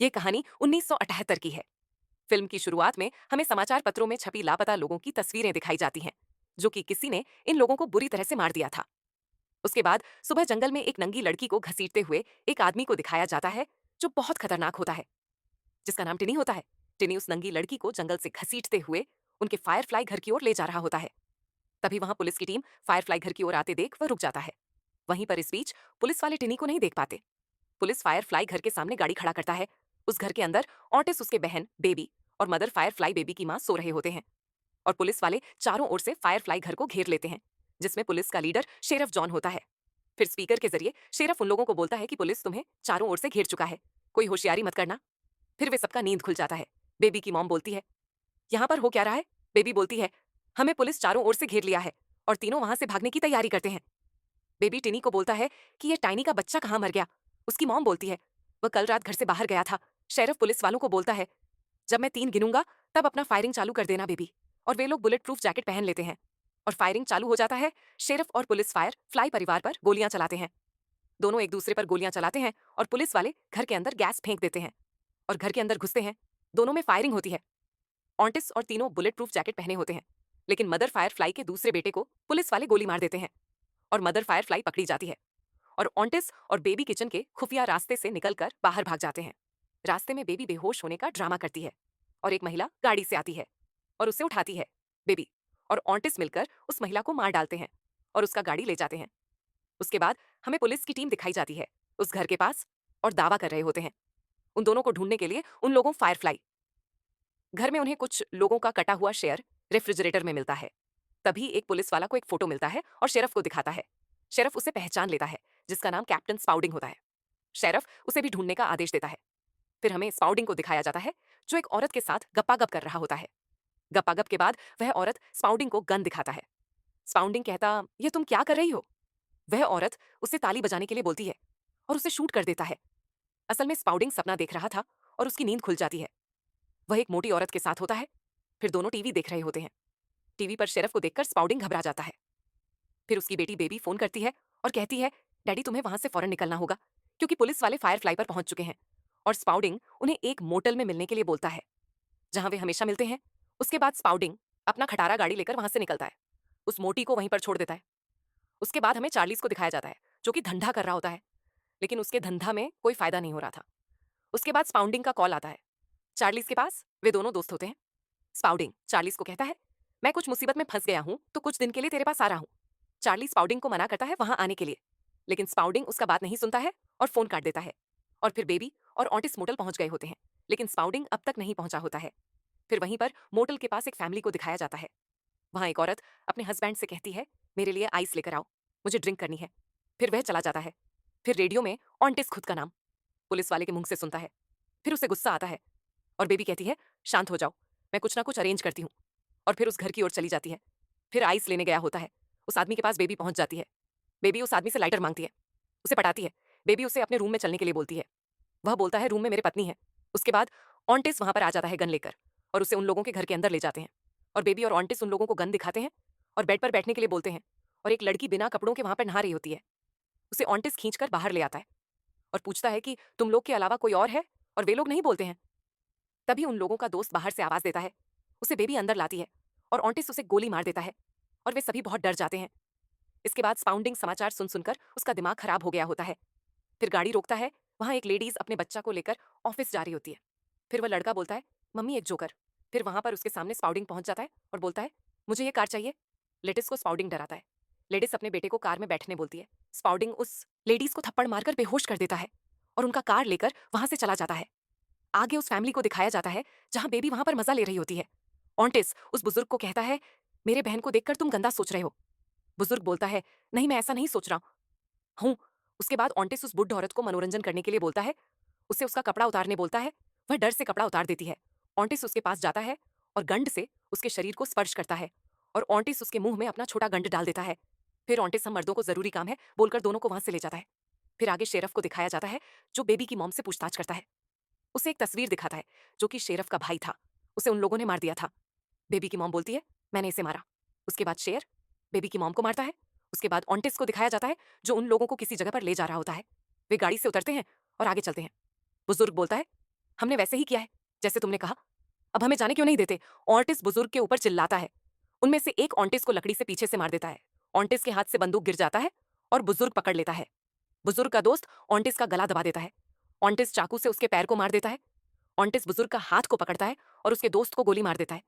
ये कहानी 1978 की है। फिल्म की शुरुआत में हमें समाचार पत्रों में छपी लापता लोगों की तस्वीरें दिखाई जाती हैं, जो कि किसी ने इन लोगों को बुरी तरह से मार दिया था। उसके बाद सुबह जंगल में एक नंगी लड़की को घसीटते हुए एक आदमी को दिखाया जाता है, जो बहुत खतरनाक होता है, जिसका नाम टिनी होता है। टिनी उस नंगी लड़की को जंगल से घसीटते हुए उनके फायरफ्लाई घर की ओर ले जा रहा होता है। तभी वहां पुलिस की टीम फायरफ्लाई घर की ओर आते देख वह रुक जाता है। वहीं पर इस बीच पुलिस वाले टिनी को नहीं देख पाते। पुलिस फायरफ्लाई घर के सामने गाड़ी खड़ा करता है। उस घर के अंदर ऑटिस, उसके बहन बेबी और मदर फायरफ्लाई बेबी की मां सो रहे होते हैं। और पुलिस वाले चारों ओर से फायरफ्लाई घर को घेर लेते हैं, जिसमें पुलिस का लीडर शेरफ जॉन होता है। फिर स्पीकर के जरिए शेरफ उन लोगों को बोलता है कि पुलिस तुम्हें चारों ओर से घेर चुका है, कोई होशियारी मत करना। फिर वे सबका नींद खुल जाता है। बेबी की मॉम बोलती है, यहाँ पर हो क्या रहा है? बेबी बोलती है, हमें पुलिस चारों ओर से घेर लिया है और तीनों वहां से भागने की तैयारी करते हैं। बेबी टिनी को बोलता है कि ये टाइनी का बच्चा कहाँ मर गया। उसकी मॉम बोलती है, वह कल रात घर से बाहर गया था। शेरिफ पुलिस वालों को बोलता है, जब मैं 3 गिनूंगा तब अपना फायरिंग चालू कर देना बेबी। और वे लोग बुलेट प्रूफ जैकेट पहन लेते हैं और फायरिंग चालू हो जाता है। शेरिफ और पुलिस फायर फ्लाई परिवार पर गोलियां चलाते हैं। दोनों एक दूसरे पर गोलियां चलाते हैं और पुलिस वाले घर के अंदर गैस फेंक देते हैं और घर के अंदर घुसते हैं। दोनों में फायरिंग होती है। ऑन्टिस और तीनों बुलेट प्रूफ जैकेट पहने होते हैं, लेकिन मदर फायर फ्लाई के दूसरे बेटे को पुलिस वाले गोली मार देते हैं और मदर फायर फ्लाई पकड़ी जाती है। और ऑन्टिस और बेबी किचन के खुफिया रास्ते से निकलकर बाहर भाग जाते हैं। रास्ते में बेबी बेहोश होने का ड्रामा करती है और एक महिला गाड़ी से आती है और उसे उठाती है। बेबी और ऑन्टिस मिलकर उस महिला को मार डालते हैं और उसका गाड़ी ले जाते हैं। उसके बाद हमें पुलिस की टीम दिखाई जाती है उस घर के पास और दावा कर रहे होते हैं। उन दोनों को ढूंढने के लिए उन लोगों फायरफ्लाई घर में उन्हें कुछ लोगों का कटा हुआ शेयर रेफ्रिजरेटर में मिलता है। तभी एक पुलिस वाला को एक फोटो मिलता है और शेरफ को दिखाता है। शेरफ उसे पहचान लेता है, जिसका नाम कैप्टन स्पाउडिंग होता है। शेरफ उसे भी ढूंढने का आदेश देता है। फिर हमें स्पाउडिंग को दिखाया जाता है, जो एक औरत के साथ गप्पागप कर रहा होता है। गप्पागप के बाद वह औरत स्पाउडिंग को गन दिखाता है। स्पाउडिंग कहता, ये तुम क्या कर रही हो? वह औरत उसे ताली बजाने के लिए बोलती है और उसे शूट कर देता है। असल में स्पाउडिंग सपना देख रहा था और उसकी नींद खुल जाती है। वह एक मोटी औरत के साथ होता है। फिर दोनों टीवी देख रहे होते हैं। टीवी पर शेरफ को देखकर स्पाउडिंग घबरा जाता है। फिर उसकी बेटी बेबी फोन करती है और कहती है, डैडी तुम्हें वहां से फौरन निकलना होगा, क्योंकि पुलिस वाले फायरफ्लाई पर पहुंच चुके हैं। और स्पाउडिंग उन्हें एक मोटल में मिलने के लिए बोलता है, जहां वे हमेशा मिलते हैं। उसके बाद स्पाउडिंग अपना खटारा गाड़ी लेकर वहां से निकलता है। उस मोटी को वहीं पर छोड़ देता है। उसके बाद हमें चार्लीस को दिखाया जाता है, जो कि धंधा कर रहा होता है, लेकिन उसके धंधा में कोई फायदा नहीं हो रहा था। उसके बाद स्पाउडिंग का कॉल आता है चार्लीस के पास। वे दोनों दोस्त होते हैं। स्पाउडिंग चार्लीस को कहता है, मैं कुछ मुसीबत में फंस गया हूं, तो कुछ दिन के लिए तेरे पास आ रहा हूं। चार्ली स्पाउडिंग को मना करता है वहां आने के लिए, लेकिन स्पाउडिंग उसका बात नहीं सुनता है और फोन काट देता है। और फिर बेबी और ऑटिस मोटल पहुंच गए होते हैं, लेकिन स्पाउडिंग अब तक नहीं पहुंचा होता है। फिर वहीं पर मोटल के पास एक फैमिली को दिखाया जाता है। वहां एक औरत अपने हस्बैंड से कहती है, मेरे लिए आइस लेकर आओ, मुझे ड्रिंक करनी है। फिर वह चला जाता है। फिर रेडियो में ऑन्टिस खुद का नाम पुलिस वाले के मुंह से सुनता है। फिर उसे गुस्सा आता है और बेबी कहती है, शांत हो जाओ, मैं कुछ ना कुछ अरेंज करती हूँ। और फिर उस घर की ओर चली जाती है। फिर आइस लेने गया होता है। उस आदमी के पास बेबी पहुंच जाती है। बेबी उस आदमी से लाइटर मांगती है, उसे पटाती है। बेबी उसे अपने रूम में चलने के लिए बोलती है। वह बोलता है, रूम में मेरे पत्नी है। उसके बाद ऑन्टिस वहां पर आ जाता है गन लेकर और उसे उन लोगों के घर के अंदर ले जाते हैं। और बेबी और ऑन्टिस उन लोगों को गन दिखाते हैं और बेड पर बैठने के लिए बोलते हैं। और एक लड़की बिना कपड़ों के वहां पर नहा रही होती है। उसे ऑन्टिस खींचकर बाहर ले आता है और पूछता है कि तुम लोग के अलावा कोई और है? और वे लोग नहीं बोलते हैं। तभी उन लोगों का दोस्त बाहर से आवाज देता है। उसे बेबी अंदर लाती है और ऑन्टिस उसे गोली मार देता है और वे सभी बहुत डर जाते हैं। इसके बाद स्पाउंडिंग समाचार सुन सुनकर उसका दिमाग खराब हो गया होता है। फिर गाड़ी रोकता है। वहां एक लेडीज अपने बच्चा को लेकर ऑफिस जा रही होती है। फिर वह लड़का बोलता है, मम्मी एक जोकर। फिर वहां पर उसके सामने स्पाउडिंग पहुंच जाता है और बोलता है, मुझे ये कार चाहिए। लेडिस को स्पाउडिंग डराता है। लेडिस अपने बेटे को कार में बैठने बोलती है। स्पाउडिंग उस लेडीज को थप्पड़ मारकर बेहोश कर देता है और उनका कार लेकर वहां से चला जाता है। आगे उस फैमिली को दिखाया जाता है, जहां बेबी वहां पर मजा ले रही होती है। ऑन्टिस उस बुजुर्ग को कहता है, मेरे बहन को देखकर तुम गंदा सोच रहे हो। बुजुर्ग बोलता है, नहीं मैं ऐसा नहीं सोच रहा हूँ। उसके बाद ऑन्टिस उस बुढ़ औरत को मनोरंजन करने के लिए बोलता है, उसे उसका कपड़ा उतारने बोलता है। वह डर से कपड़ा उतार देती है। ऑन्टिस उसके पास जाता है और गंड से उसके शरीर को स्पर्श करता है और ऑन्टिस उसके मुंह में अपना छोटा गंड डाल देता है। फिर ऑन्टिस हम मर्दों को जरूरी काम है बोलकर दोनों को वहां से ले जाता है। फिर आगे शेरफ को दिखाया जाता है, जो बेबी की मॉम से पूछताछ करता है। उसे एक तस्वीर दिखाता है, जो कि शेरफ का भाई था। उसे उन लोगों ने मार दिया था। बेबी की मॉम बोलती है, मैंने इसे मारा। उसके बाद शेर बेबी की मॉम को मारता है। उसके बाद ऑन्टिस को दिखाया जाता है, जो उन लोगों को किसी जगह पर ले जा रहा होता है। वे गाड़ी से उतरते हैं और आगे चलते हैं। बुजुर्ग बोलता है, हमने वैसे ही किया है जैसे तुमने कहा। अब हमें जाने क्यों नहीं देते? ऑर्टिस बुजुर्ग के ऊपर चिल्लाता है। उनमें से एक ऑर्टिस को लकड़ी से पीछे से मार देता है। ऑर्टिस के हाथ से बंदूक गिर जाता है और बुजुर्ग पकड़ लेता है। बुजुर्ग का दोस्त ऑर्टिस का गला दबा देता है। ऑर्टिस चाकू से उसके पैर को मार देता है। ऑर्टिस बुजुर्ग का हाथ को पकड़ता है और उसके दोस्त को गोली मार देता है।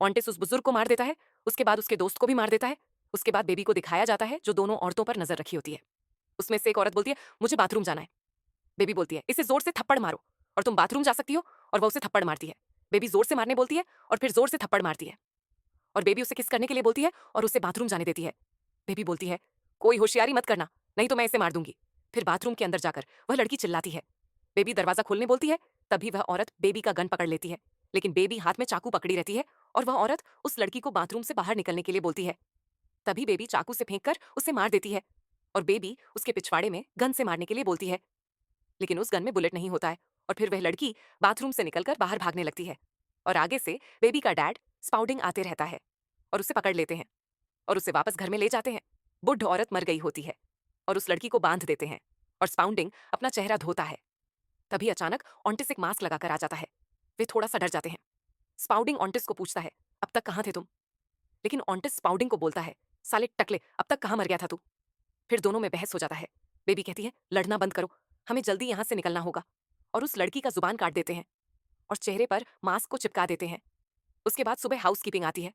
ऑर्टिस उस बुजुर्ग को मार देता है, उसके बाद उसके दोस्त को भी मार देता है। उसके बाद बेबी को दिखाया जाता है जो दोनों औरतों पर नजर रखी होती है। उसमें से एक औरत बोलती है, मुझे बाथरूम जाना है। बेबी बोलती है, इसे जोर से थप्पड़ मारो और तुम बाथरूम जा सकती हो, और वह उसे थप्पड़ मारती है। बेबी जोर से मारने बोलती है और फिर जोर से थप्पड़ मारती है, और बेबी उसे किस करने के लिए बोलती है और उसे बाथरूम जाने देती है। बेबी बोलती है, कोई होशियारी मत करना, नहीं तो मैं इसे मार दूंगी। फिर बाथरूम के अंदर जाकर वह लड़की चिल्लाती है। बेबी दरवाजा खोलने बोलती है, तभी वह औरत बेबी का गन पकड़ लेती है, लेकिन बेबी हाथ में चाकू पकड़ी रहती है और वह औरत उस लड़की को बाथरूम से बाहर निकलने के लिए बोलती है। तभी बेबी चाकू से फेंक कर उसे मार देती है, और बेबी उसके पिछवाड़े में गन से मारने के लिए बोलती है, लेकिन उस गन में बुलेट नहीं होता है। और फिर वह लड़की बाथरूम से निकलकर बाहर भागने लगती है, और आगे से बेबी का डैड स्पाउडिंग आते रहता है और उसे पकड़ लेते हैं और उसे वापस घर में ले जाते हैं। बुढ़ औरत मर गई होती है और उस लड़की को बांध देते हैं, और स्पाउंडिंग अपना चेहरा धोता है। तभी अचानक ऑन्टिस एक मास्क लगाकर आ जाता है। वे थोड़ा सा डर जाते हैं। स्पाउडिंग ऑन्टिस को पूछता है, अब तक कहाँ थे तुम? लेकिन ऑन्टिस स्पाउडिंग को बोलता है, साले टकले, अब तक कहाँ मर गया था तू? फिर दोनों में बहस हो जाता है। बेबी कहती है, लड़ना बंद करो, हमें जल्दी यहाँ से निकलना होगा, और उस लड़की का जुबान काट देते हैं और चेहरे पर मास्क को चिपका देते हैं। उसके बाद सुबह हाउसकीपिंग आती है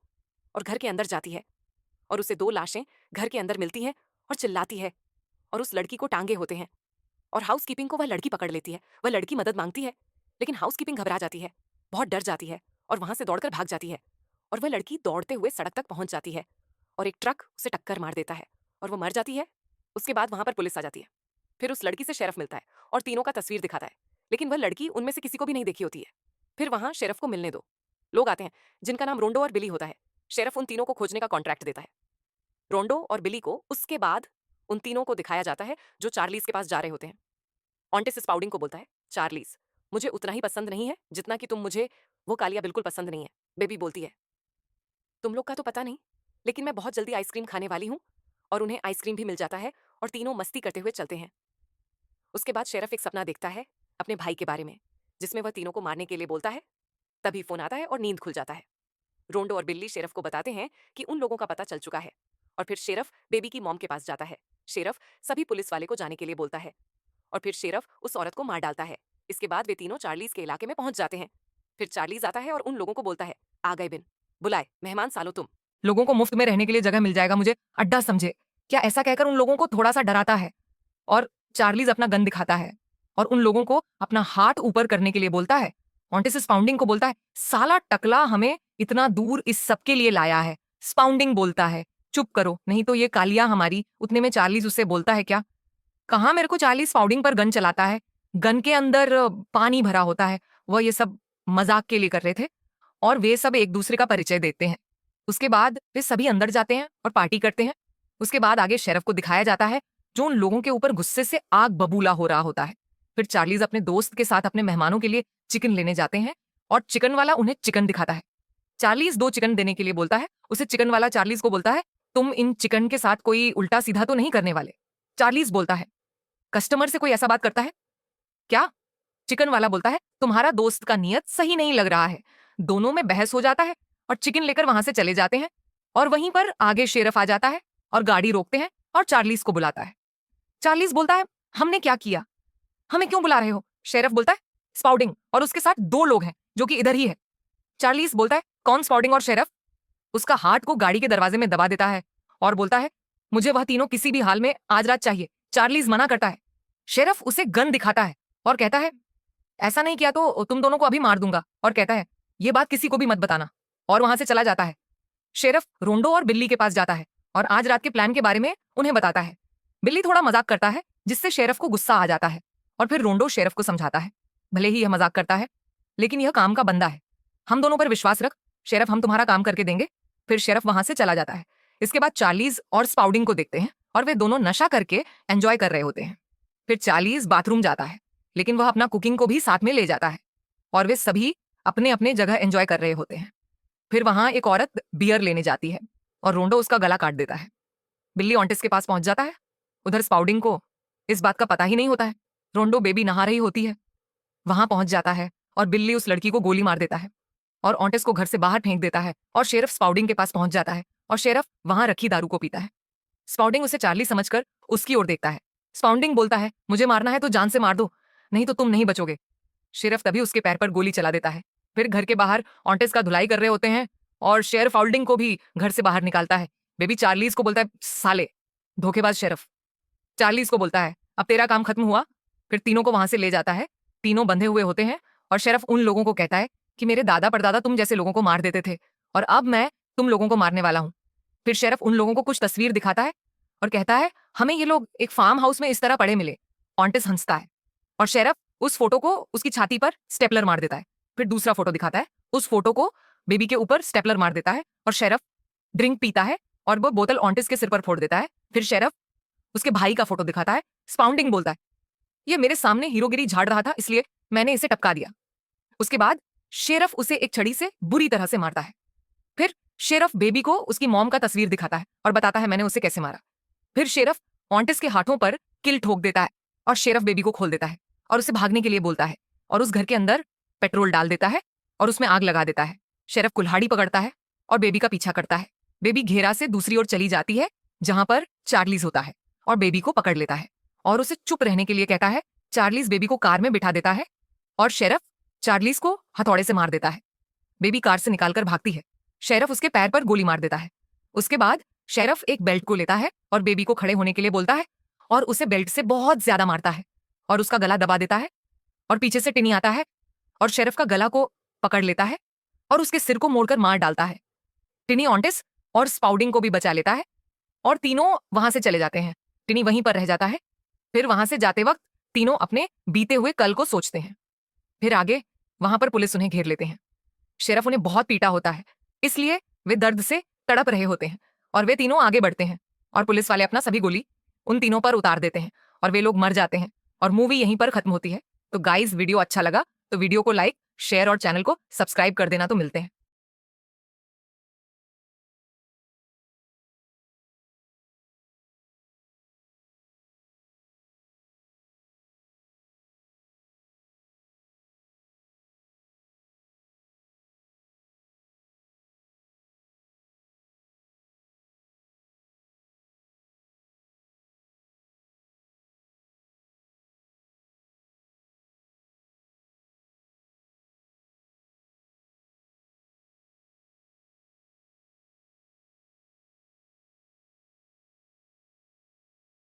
और घर के अंदर जाती है, और उसे दो लाशें घर के अंदर मिलती हैं और चिल्लाती है, और उस लड़की को टांगे होते हैं, और हाउसकीपिंग को वह लड़की पकड़ लेती है। वह लड़की मदद मांगती है, लेकिन हाउसकीपिंग घबरा जाती है, बहुत डर जाती है, और वहां से दौड़कर भाग जाती है, और वह लड़की दौड़ते हुए सड़क तक पहुंच जाती है, और एक ट्रक उसे टक्कर मार देता है और वो मर जाती है। उसके बाद वहां पर पुलिस आ जाती है। फिर उस लड़की से शेरफ मिलता है और तीनों का तस्वीर दिखाता है, लेकिन वह लड़की उनमें से किसी को भी नहीं देखी होती है। फिर वहां शेरफ को मिलने दो लोग आते हैं जिनका नाम रोंडो और बिली होता है। शेरफ उन तीनों को खोजने का कॉन्ट्रैक्ट देता है। रोंडो और बिली को उसके बाद उन तीनों को दिखाया जाता है जो चार्लीज के पास जा रहे होते हैं। ऑन्टिस स्पाउडिंग को बोलता है, चार्लीज, मुझे उतना ही पसंद नहीं है जितना कि तुम मुझे। वो कालिया बिल्कुल पसंद नहीं है। बेबी बोलती है, तुम लोग का तो पता नहीं, लेकिन मैं बहुत जल्दी आइसक्रीम खाने वाली हूँ। और उन्हें आइसक्रीम भी मिल जाता है और तीनों मस्ती करते हुए चलते हैं। उसके बाद शेरफ एक सपना देखता है अपने भाई के बारे में, जिसमें वह तीनों को मारने के लिए बोलता है। तभी फोन आता है और नींद खुल जाता है। रोंडो और बिल्ली शेरफ को बताते हैं कि उन लोगों का पता चल चुका है, और फिर शेरफ बेबी की मॉम के पास जाता है। शेरफ सभी पुलिस वाले को जाने के लिए बोलता है, और फिर शेरफ उस औरत को मार डालता है। इसके बाद वे तीनों चार्लीज के इलाके में पहुंच जाते हैं। फिर चार्लीज आता है और उन लोगों को बोलता है, आ गए बिन, बुलाए मेहमान सालो तुम लोगों को मुफ्त में रहने के लिए जगह मिल जाएगा, मुझे अड्डा समझे क्या? ऐसा कहकर उन लोगों को थोड़ा सा डराता है, और चार्लीज अपना गन दिखाता है और उन लोगों को अपना हाथ ऊपर करने के लिए बोलता है। ऑन्टिस स्पाउंडिंग को बोलता है, साला टकला हमें इतना दूर इस सब के लिए लाया है। स्पाउंडिंग बोलता है, चुप करो नहीं तो ये कालिया हमारी। उतने में चार्लीज उससे बोलता है, क्या कहाँ मेरे को? चार्लीज स्पाउंडिंग पर गन चलाता है, गन के अंदर पानी भरा होता है। वह ये सब मजाक के लिए कर रहे थे, और वे सब एक दूसरे का परिचय देते हैं। उसके बाद वे सभी अंदर जाते हैं और पार्टी करते हैं। उसके बाद आगे शेरफ को दिखाया जाता है जो उन लोगों के ऊपर गुस्से से आग बबूला हो रहा होता है। फिर चार्लीज अपने दोस्त के साथ अपने मेहमानों के लिए चिकन लेने जाते हैं, और चिकन वाला उन्हें चिकन दिखाता है। चार्लीज 2 चिकन देने के लिए बोलता है। उसे चिकन वाला चार्लीज को बोलता है, तुम इन चिकन के साथ कोई उल्टा सीधा तो नहीं करने वाले? चार्लीज बोलता है, कस्टमर से कोई ऐसा बात करता है क्या? चिकन वाला बोलता है, तुम्हारा दोस्त का नियत सही नहीं लग रहा है। दोनों में बहस हो जाता है और चिकन लेकर वहां से चले जाते हैं, और वहीं पर आगे शेरफ आ जाता है और गाड़ी रोकते हैं और चार्लीज को बुलाता है। चार्लीज बोलता है, हमने क्या किया? हमें क्यों बुला रहे हो? शेरफ बोलता है, स्पाउडिंग और उसके साथ 2 लोग हैं जो कि इधर ही है। चार्लीज बोलता है, कौन स्पाउडिंग और शेरफ? उसका हाथ को गाड़ी के दरवाजे में दबा देता है और बोलता है, मुझे वह तीनों किसी भी हाल में आज रात चाहिए। चार्लीज मना करता है। शेरफ उसे गन दिखाता है और कहता है, ऐसा नहीं किया तो तुम दोनों को अभी मार दूंगा, और कहता है, ये बात किसी को भी मत बताना, और वहां से चला जाता है। शेरफ रोंडो और बिल्ली के पास जाता है और आज रात के प्लान के बारे में उन्हें बताता है। बिल्ली थोड़ा मजाक करता है जिससे शेरफ को गुस्सा आ जाता है, और फिर रोंडो शेरफ को समझाता है, भले ही यह मजाक करता है लेकिन यह काम का बंदा है, हम दोनों पर विश्वास रख शेरफ, हम तुम्हारा काम करके देंगे। फिर शेरफ वहां से चला जाता है। इसके बाद चार्लीज और स्पाउडिंग को देखते हैं और वे दोनों नशा करके एंजॉय कर रहे होते हैं। फिर चार्लीज बाथरूम जाता है, लेकिन वह अपना कुकिंग को भी साथ में ले जाता है, और वे सभी अपने अपने जगह एंजॉय कर रहे होते हैं। फिर वहां एक औरत बियर लेने जाती है और रोंडो उसका गला काट देता है। बिल्ली ऑन्टिस के पास पहुंच जाता है। उधर स्पाउडिंग को इस बात का पता ही नहीं होता है। रोंडो बेबी नहा रही होती है, वहां पहुंच जाता है और बिल्ली उस लड़की को गोली मार देता है और ऑन्टेस को घर से बाहर फेंक देता है और शेरफ स्पाउडिंग के पास पहुंच जाता है और शेरफ वहां रखी दारू को पीता है। स्पाउडिंग उसे चार्ली समझकर उसकी ओर देखता है। स्पाउडिंग बोलता है, मुझे मारना है तो जान से मार दो, नहीं तो तुम नहीं बचोगे। शेरफ तभी उसके पैर पर गोली चला देता है। फिर घर के बाहर ऑन्टेस का धुलाई कर रहे होते हैं और शेरफ फाउल्डिंग को भी घर से बाहर निकालता है। बेबी चार्लीज को बोलता है, साले धोखेबाज शेरफ। चार्लीज को बोलता है, अब तेरा काम खत्म हुआ। फिर तीनों को वहां से ले जाता है। तीनों बंधे हुए होते हैं और शेरफ उन लोगों को कहता है कि मेरे दादा परदादा तुम जैसे लोगों को मार देते थे और अब मैं तुम लोगों को मारने वाला हूं। फिर शेरफ उन लोगों को कुछ तस्वीर दिखाता है और कहता है, हमें ये लोग एक फार्म हाउस में इस तरह पड़े मिले। ऑन्टेस हंसता है और शेरफ उस फोटो को उसकी छाती पर स्टेपलर मार देता है। फिर दूसरा फोटो दिखाता है, उस फोटो को बेबी के ऊपर स्टेपलर मार देता है और शेरफ ड्रिंक पीता है और वो बोतल ऑन्टेस के सिर पर फोड़ देता है। फिर शेरफ उसके भाई का फोटो दिखाता है। स्पाउंडिंग बोलता है, ये मेरे सामने हीरोगिरी झाड़ रहा था इसलिए मैंने इसे टपका दिया। उसके बाद शेरफ उसे एक छड़ी से बुरी तरह से मारता है। फिर शेरफ बेबी को उसकी मॉम का तस्वीर दिखाता है और बताता है मैंने उसे कैसे मारा। फिर शेरफ ऑन्टेस के हाथों पर किल ठोक देता है और शेरफ बेबी को खोल देता है और उसे भागने के लिए बोलता है और उस घर के अंदर पेट्रोल डाल देता है और उसमें आग लगा देता है। शेरफ कुल्हाड़ी पकड़ता है और बेबी का पीछा करता है। बेबी घेरा से दूसरी ओर चली जाती है जहां पर चार्लीज होता है और बेबी को पकड़ लेता है और उसे चुप रहने के लिए कहता है। चार्लीज बेबी को कार में बिठा देता है और शेरफ चार्लीज को हथौड़े से मार देता है। बेबी कार से निकालकर भागती है। शेरफ उसके पैर पर गोली मार देता है। उसके बाद शेरफ एक बेल्ट को लेता है और बेबी को खड़े होने के लिए बोलता है और उसे बेल्ट से बहुत ज्यादा मारता है और उसका गला दबा देता है और पीछे से टिनी आता है और शेरफ का गला को पकड़ लेता है और उसके सिर को मोड़कर मार डालता है। टिनी ऑन्टेस और स्पाउडिंग को भी बचा लेता है और तीनों वहां से चले जाते हैं। टिनी वहीं पर रह जाता है। फिर वहां से जाते वक्त तीनों अपने बीते हुए कल को सोचते हैं। फिर आगे वहां पर पुलिस उन्हें घेर लेते हैं। शेरफ उन्हें बहुत पीटा होता है इसलिए वे दर्द से तड़प रहे होते हैं और वे तीनों आगे बढ़ते हैं और पुलिस वाले अपना सभी गोली उन तीनों पर उतार देते हैं और वे लोग मर जाते हैं और मूवी यहीं पर खत्म होती है। तो गाइस, वीडियो अच्छा लगा तो वीडियो को लाइक, शेयर और चैनल को सब्सक्राइब कर देना। तो मिलते हैं।